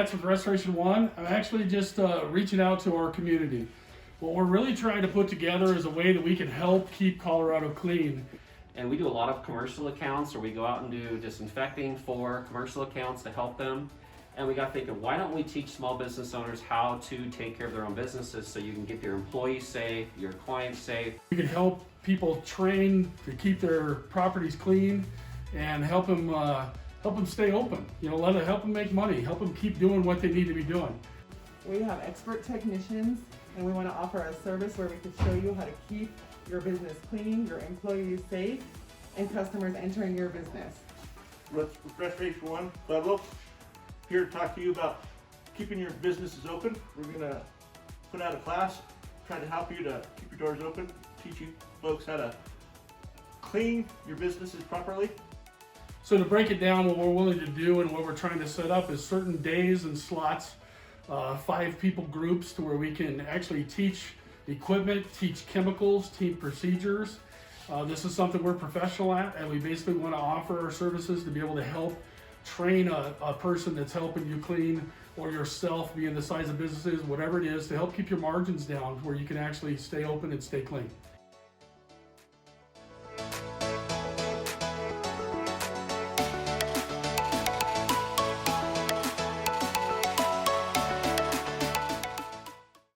Vance with Restoration One. I'm actually just reaching out to our community. What we're really trying to put together is a way that we can help keep Colorado clean. And we do a lot of commercial accounts, or we go out and do disinfecting for commercial accounts to help them. And we got thinking, why don't we teach small business owners how to take care of their own businesses so you can get your employees safe, your clients safe. We can help people train to keep their properties clean and help them stay open. You know, help them make money, help them keep doing what they need to be doing. We have expert technicians, and we want to offer a service where we can show you how to keep your business clean, your employees safe, and customers entering your business. With Restoration One, Pueblo, here to talk to you about keeping your businesses open. We're going to put out a class, try to help you to keep your doors open, teach you folks how to clean your businesses properly. So to break it down, what we're willing to do and what we're trying to set up is certain days and slots, 5 people groups to where we can actually teach equipment, teach chemicals, teach procedures. This is something we're professional at, and we basically want to offer our services to be able to help train a person that's helping you clean, or yourself, being the size of businesses, whatever it is, to help keep your margins down where you can actually stay open and stay clean.